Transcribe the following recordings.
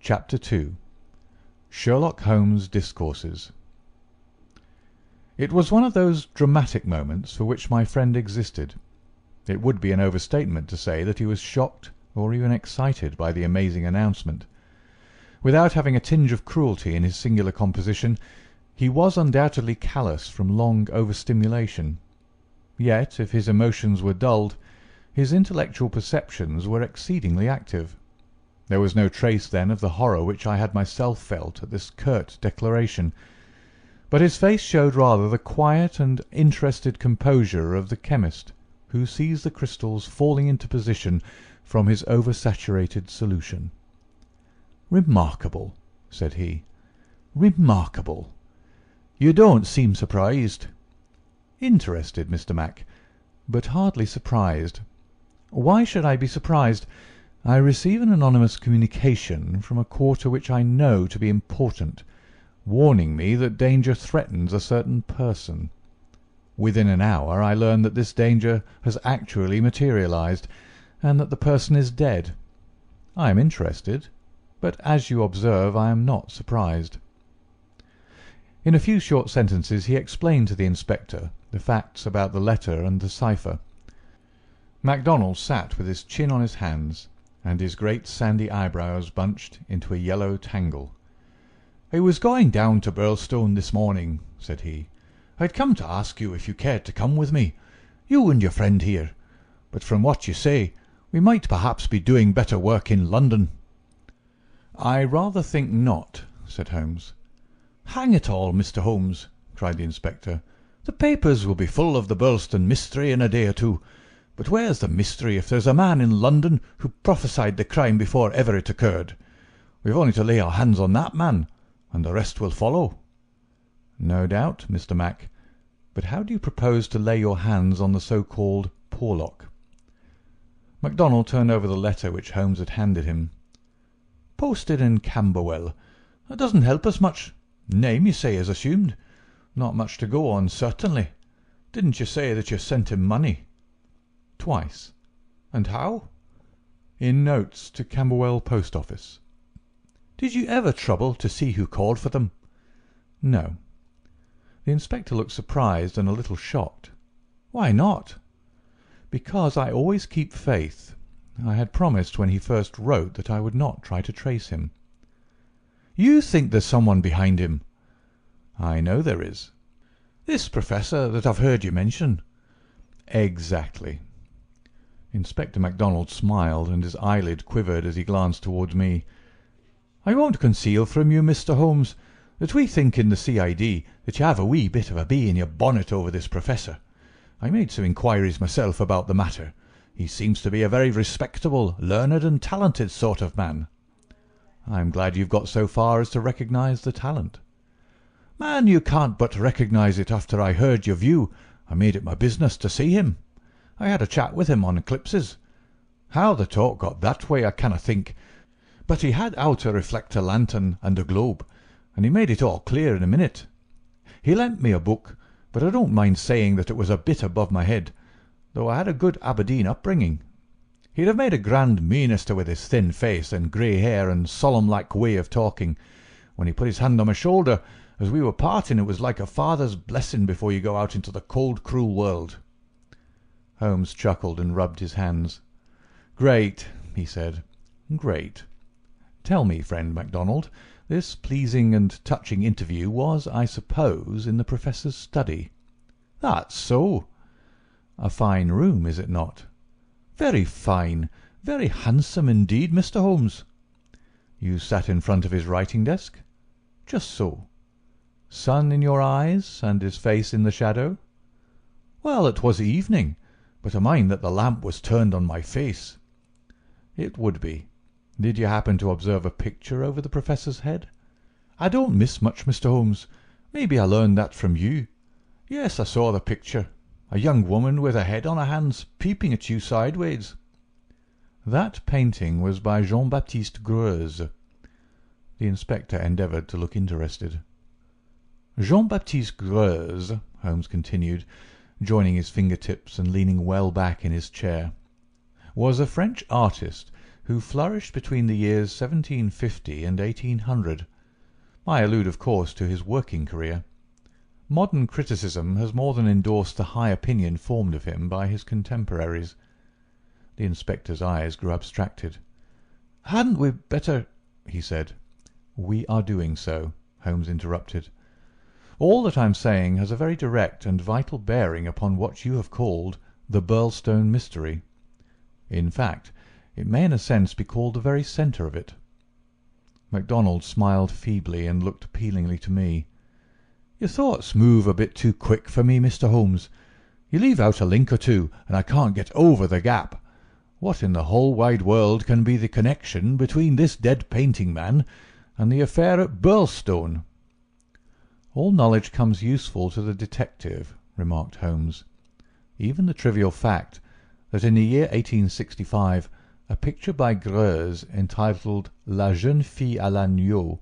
Chapter 2. Sherlock Holmes Discourses. It was one of those dramatic moments for which my friend existed. It would be an overstatement to say that he was shocked or even excited by the amazing announcement. Without having a tinge of cruelty in his singular composition, he was undoubtedly callous from long overstimulation. Yet, if his emotions were dulled, his intellectual perceptions were exceedingly active. There was no trace, then, of the horror which I had myself felt at this curt declaration, but his face showed rather the quiet and interested composure of the chemist who sees the crystals falling into position from his oversaturated solution. "Remarkable," said he. "Remarkable. You don't seem surprised." "Interested, Mr. Mac, but hardly surprised. Why should I be surprised? I receive an anonymous communication from a quarter which I know to be important, warning me that danger threatens a certain person. Within an hour I learn that this danger has actually materialized, and that the person is dead. I am interested, but as you observe, I am not surprised." In a few short sentences he explained to the inspector the facts about the letter and the cipher. MacDonald sat with his chin on his hands, and his great sandy eyebrows bunched into a yellow tangle. "I was going down to Birlstone this morning," said he. "I'd come to ask you if you cared to come with me, you and your friend here, but from what you say, we might perhaps be doing better work in London." "I rather think not," said Holmes. "Hang it all, Mr. Holmes," cried the inspector. "The papers will be full of the Birlstone mystery in a day or two. But where's the mystery if there's a man in London who prophesied the crime before ever it occurred? We've only to lay our hands on that man, and the rest will follow." "No doubt, Mr. Mac. But how do you propose to lay your hands on the so-called Porlock?" MacDonald turned over the letter which Holmes had handed him. "Posted in Camberwell. That doesn't help us much. Name, you say, is assumed. Not much to go on, certainly. Didn't you say that you sent him money?" "Twice." "And how?" "In notes to Camberwell post office." "Did you ever trouble to see who called for them?" "No." The inspector looked surprised and a little shocked. "Why not?" "Because I always keep faith. I had promised when he first wrote that I would not try to trace him." "You think there's someone behind him?" "I know there is." "This professor that I've heard you mention?" "Exactly." Inspector MacDonald smiled, and his eyelid quivered as he glanced towards me. "I won't conceal from you, Mr. Holmes, that we think in the C.I.D. that you have a wee bit of a bee in your bonnet over this professor. I made some inquiries myself about the matter. He seems to be a very respectable, learned and talented sort of man." "I'm glad you've got so far as to recognize the talent." "Man, you can't but recognize it after I heard your view. I made it my business to see him. I had a chat with him on eclipses. How the talk got that way I canna think, but he had out a reflector lantern and a globe, and he made it all clear in a minute. He lent me a book, but I don't mind saying that it was a bit above my head, though I had a good Aberdeen upbringing. He'd have made a grand minister with his thin face and grey hair and solemn-like way of talking. When he put his hand on my shoulder, as we were parting, it was like a father's blessing before you go out into the cold, cruel world." Holmes chuckled and rubbed his hands. "Great," he said. "Great. Tell me, friend MacDonald, this pleasing and touching interview was, I suppose, in the professor's study?" "That's so." "A fine room, is it not?" "Very fine. Very handsome indeed, Mr. Holmes." "You sat in front of his writing desk?" "Just so." "Sun in your eyes, and his face in the shadow?" "Well, it was evening, but I mind that the lamp was turned on my face." "It would be. Did you happen to observe a picture over the professor's head?" "I don't miss much, Mr. Holmes. Maybe I learned that from you. Yes, I saw the picture. A young woman with her head on her hands, peeping at you sideways." "That painting was by Jean-Baptiste Greuze." The inspector endeavoured to look interested. "Jean-Baptiste Greuze," Holmes continued, joining his fingertips and leaning well back in his chair, "was a French artist who flourished between the years 1750 and 1800. I allude, of course, to his working career. Modern criticism has more than endorsed the high opinion formed of him by his contemporaries. The inspector's eyes grew abstracted. "Hadn't we better—" he said. "We are doing so," Holmes interrupted. "All that I'm saying has a very direct and vital bearing upon what you have called the Burlstone mystery. In fact, it may in a sense be called the very centre of it." MacDonald smiled feebly and looked appealingly to me. "Your thoughts move a bit too quick for me, Mr. Holmes. You leave out a link or two, and I can't get over the gap. What in the whole wide world can be the connection between this dead painting man and the affair at Burlstone?" "All knowledge comes useful to the detective," remarked Holmes. "Even the trivial fact that in the year 1865 a picture by Greuze entitled La Jeune Fille à l'Agneau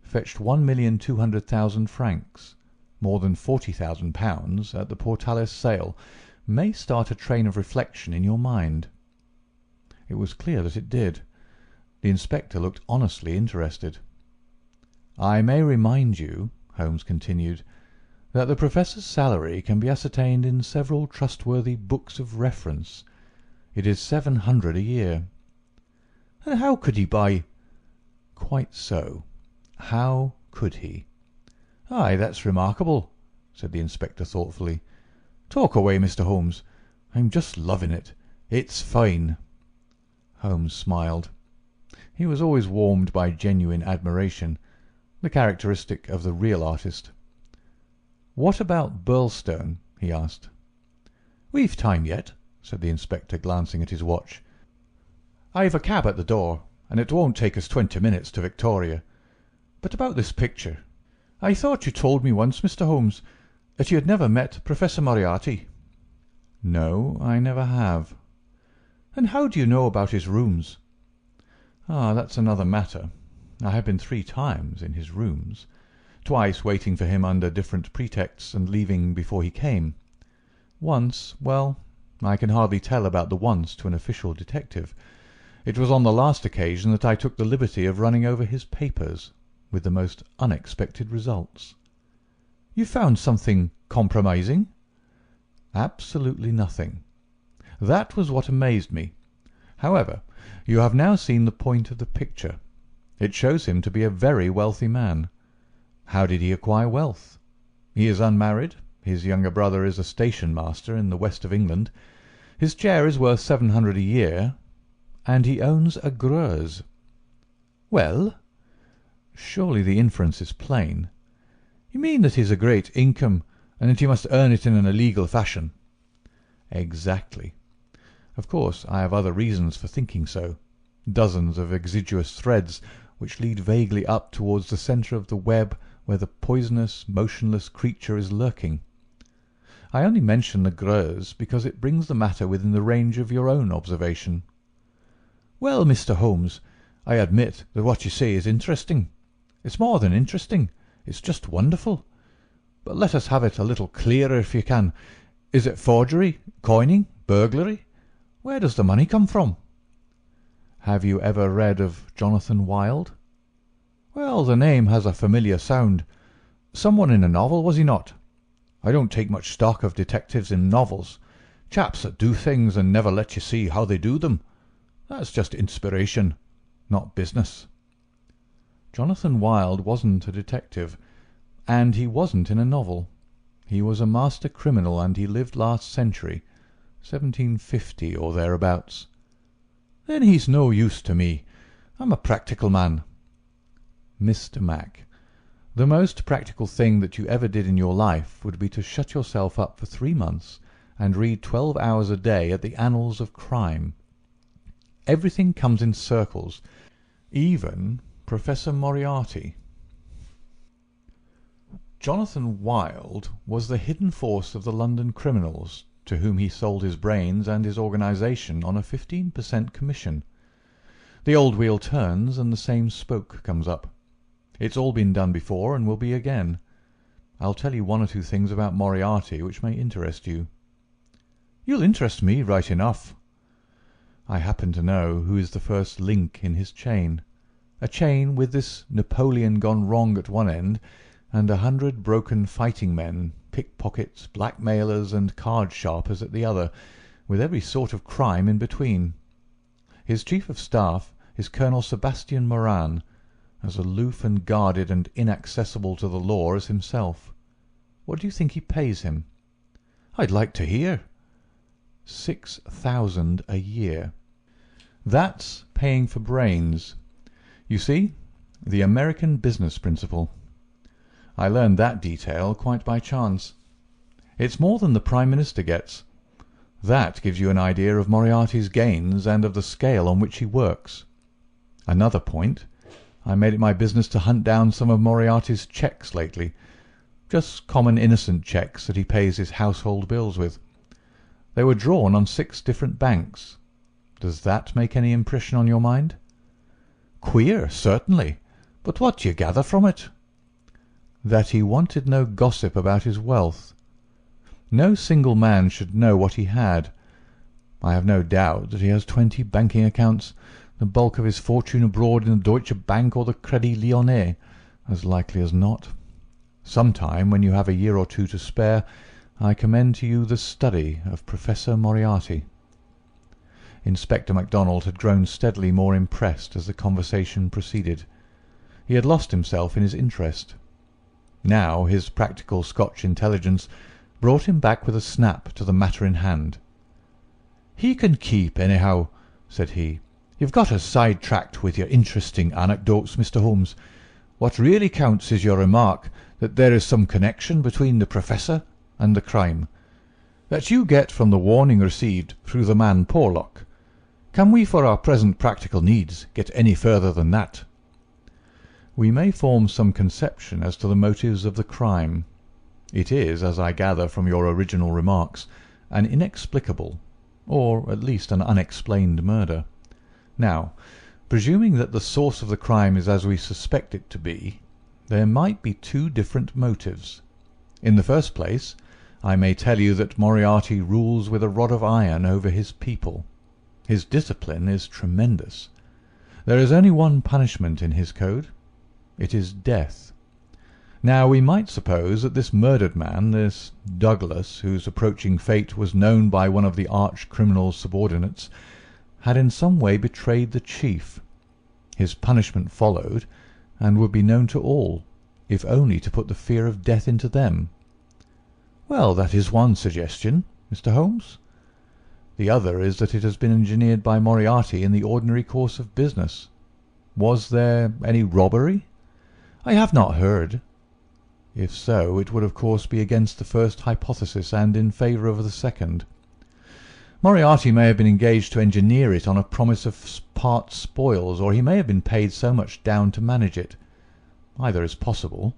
fetched 1,200,000 francs, more than £40,000, at the Portalis sale, may start a train of reflection in your mind." It was clear that it did. The inspector looked honestly interested. "I may remind you," Holmes continued, "that the professor's salary can be ascertained in several trustworthy books of reference. It is 700 a year." "And how could he buy—" "Quite so. How could he?" "Aye, that's remarkable," said the inspector thoughtfully. "Talk away, Mr. Holmes. I'm just loving it. It's fine." Holmes smiled. He was always warmed by genuine admiration, the characteristic of the real artist. "What about Burlstone?" he asked. "We've time yet," said the inspector, glancing at his watch. "I've a cab at the door, and it won't take us 20 minutes to Victoria. But about this picture. I thought you told me once, Mr. Holmes, that you had never met Professor Moriarty." "No, I never have." "And how do you know about his rooms?" "Ah, that's another matter. I have been 3 times in his rooms, twice waiting for him under different pretexts and leaving before he came. Once, well, I can hardly tell about the once to an official detective. It was on the last occasion that I took the liberty of running over his papers, with the most unexpected results." "You found something compromising?" "Absolutely nothing. That was what amazed me. However, you have now seen the point of the picture. It shows him to be a very wealthy man. How did he acquire wealth? He is unmarried. His younger brother is a station master in the west of England. His chair is worth 700 a year, and he owns a Greuze." "Well?" "Surely the inference is plain." "You mean that he has a great income, and that he must earn it in an illegal fashion?" "Exactly. Of course, I have other reasons for thinking so. Dozens of exiguous threads which lead vaguely up towards the centre of the web where the poisonous, motionless creature is lurking. I only mention the Greuze because it brings the matter within the range of your own observation." "Well, Mr. Holmes, I admit that what you say is interesting. It's more than interesting. It's just wonderful. But let us have it a little clearer if you can. Is it forgery, coining, burglary? Where does the money come from?" "Have you ever read of Jonathan Wild?" "Well, the name has a familiar sound. Someone in a novel, was he not? I don't take much stock of detectives in novels. Chaps that do things and never let you see how they do them. That's just inspiration, not business." "Jonathan Wild wasn't a detective, and he wasn't in a novel. He was a master criminal, and he lived last century, 1750 or thereabouts." "Then he's no use to me. I'm a practical man." "Mr. Mac, the most practical thing that you ever did in your life would be to shut yourself up for 3 months and read 12 hours a day at the annals of crime. Everything comes in circles, even Professor Moriarty." Jonathan Wild was the hidden force of the London criminals, to whom he sold his brains and his organisation on a 15% commission. The old wheel turns and the same spoke comes up. It's all been done before and will be again. I'll tell you 1 or 2 things about Moriarty which may interest you." "You'll interest me right enough." I happen to know who is the first link in his chain. A chain with this Napoleon gone wrong at one end, and 100 broken fighting men, pickpockets, blackmailers, and card sharpers at the other, with every sort of crime in between. His chief of staff is Colonel Sebastian Moran, as aloof and guarded and inaccessible to the law as himself. What do you think he pays him? I'd like to hear. 6,000 a year. That's paying for brains. You see, the American business principle. I learned that detail quite by chance. It's more than the Prime Minister gets. That gives you an idea of Moriarty's gains and of the scale on which he works. Another point, I made it my business to hunt down some of Moriarty's cheques lately. Just common innocent cheques that he pays his household bills with. They were drawn on 6 different banks. Does that make any impression on your mind? Queer, certainly. But what do you gather from it? That he wanted no gossip about his wealth. No single man should know what he had. I have no doubt that he has 20 banking accounts, the bulk of his fortune abroad in the Deutsche Bank or the Crédit Lyonnais, as likely as not. Sometime, when you have a year or two to spare, I commend to you the study of Professor Moriarty. Inspector MacDonald had grown steadily more impressed as the conversation proceeded. He had lost himself in his interest. Now his practical Scotch intelligence brought him back with a snap to the matter in hand. "He can keep, anyhow," said he. "You've got us sidetracked with your interesting anecdotes, Mr. Holmes. What really counts is your remark that there is some connection between the Professor and the crime. That you get from the warning received through the man Porlock. Can we, for our present practical needs, get any further than that?" We may form some conception as to the motives of the crime. It is, as I gather from your original remarks, an inexplicable, or at least an unexplained murder. Now, presuming that the source of the crime is as we suspect it to be, there might be 2 different motives. In the first place, I may tell you that Moriarty rules with a rod of iron over his people. His discipline is tremendous. There is only one punishment in his code. It is death. Now we might suppose that this murdered man, this Douglas, whose approaching fate was known by one of the arch-criminal's subordinates, had in some way betrayed the chief. His punishment followed, and would be known to all, if only to put the fear of death into them. Well, that is one suggestion, Mr. Holmes. The other is that it has been engineered by Moriarty in the ordinary course of business. Was there any robbery? I have not heard. If so, it would of course be against the first hypothesis and in favour of the second. Moriarty may have been engaged to engineer it on a promise of part spoils, or he may have been paid so much down to manage it. Either is possible,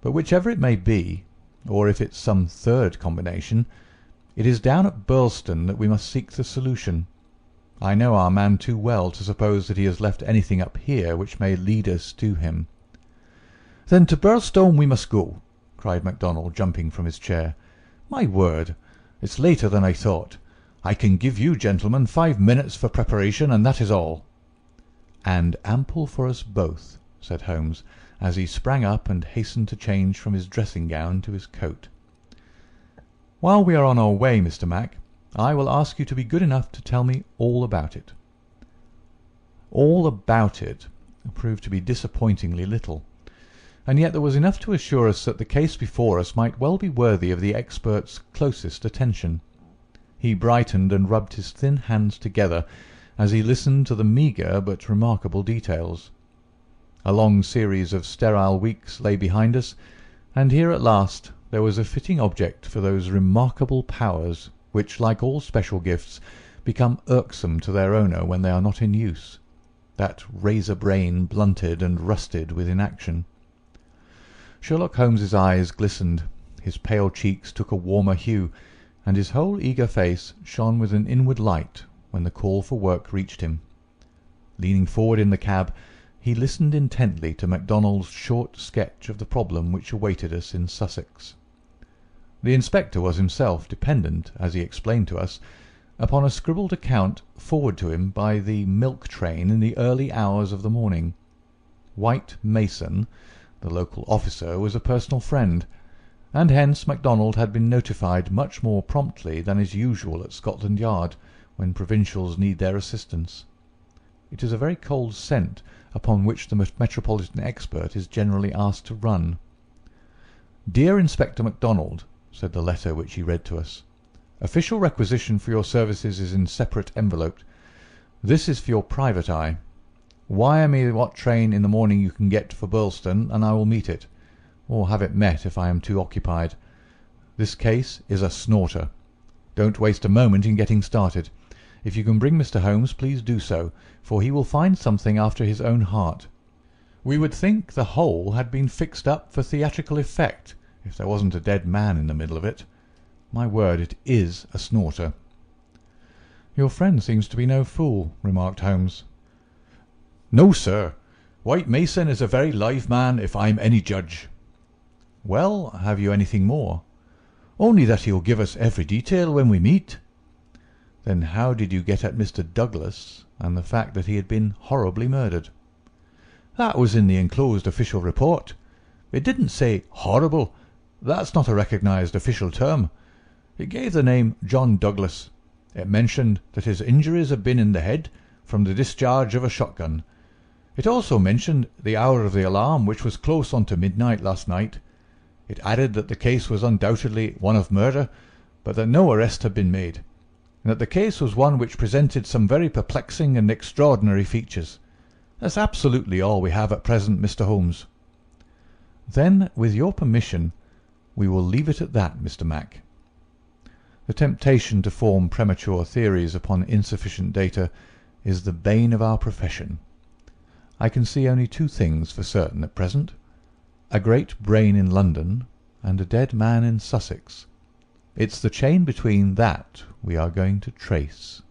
but whichever it may be, or if it's some third combination, it is down at Burlstone that we must seek the solution. I know our man too well to suppose that he has left anything up here which may lead us to him. "Then to Burlstone we must go," cried MacDonald, jumping from his chair. "My word, it's later than I thought. I can give you gentlemen 5 minutes for preparation, and that is all." "And ample for us both," said Holmes, as he sprang up and hastened to change from his dressing-gown to his coat. "While we are on our way, Mr. Mac, I will ask you to be good enough to tell me all about it." All about it proved to be disappointingly little, and yet there was enough to assure us that the case before us might well be worthy of the expert's closest attention. He brightened and rubbed his thin hands together as he listened to the meagre but remarkable details. A long series of sterile weeks lay behind us, and here at last there was a fitting object for those remarkable powers which, like all special gifts, become irksome to their owner when they are not in use, that razor brain blunted and rusted with inaction. Sherlock Holmes's eyes glistened, his pale cheeks took a warmer hue, and his whole eager face shone with an inward light when the call for work reached him. Leaning forward in the cab, he listened intently to MacDonald's short sketch of the problem which awaited us in Sussex. The inspector was himself dependent, as he explained to us, upon a scribbled account forwarded to him by the milk train in the early hours of the morning. White Mason, the local officer, was a personal friend, and hence MacDonald had been notified much more promptly than is usual at Scotland Yard when provincials need their assistance. It is a very cold scent upon which the metropolitan expert is generally asked to run. "Dear Inspector MacDonald," said the letter which he read to us, "official requisition for your services is in separate envelope. This is for your private eye. Wire me what train in the morning you can get for Burleston, and I will meet it, or have it met if I am too occupied. This case is a snorter. Don't waste a moment in getting started. If you can bring Mr. Holmes, please do so, for he will find something after his own heart. We would think the whole had been fixed up for theatrical effect if there wasn't a dead man in the middle of it. My word, it is a snorter." "Your friend seems to be no fool," remarked Holmes. "No, sir. White Mason is a very live man, if I'm any judge." "Well, have you anything more?" "Only that he'll give us every detail when we meet." "Then how did you get at Mr. Douglas and the fact that he had been horribly murdered?" "That was in the enclosed official report. It didn't say 'horrible.' That's not a recognized official term. It gave the name John Douglas. It mentioned that his injuries had been in the head from the discharge of a shotgun. It also mentioned the hour of the alarm, which was close on to midnight last night. It added that the case was undoubtedly one of murder, but that no arrest had been made, and that the case was one which presented some very perplexing and extraordinary features. That's absolutely all we have at present, Mr. Holmes." "Then, with your permission, we will leave it at that, Mr. Mac." The temptation to form premature theories upon insufficient data is the bane of our profession. I can see only two things for certain at present: a great brain in London and a dead man in Sussex. It's the chain between that we are going to trace.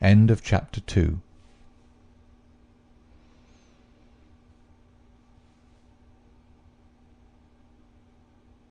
End of chapter 2.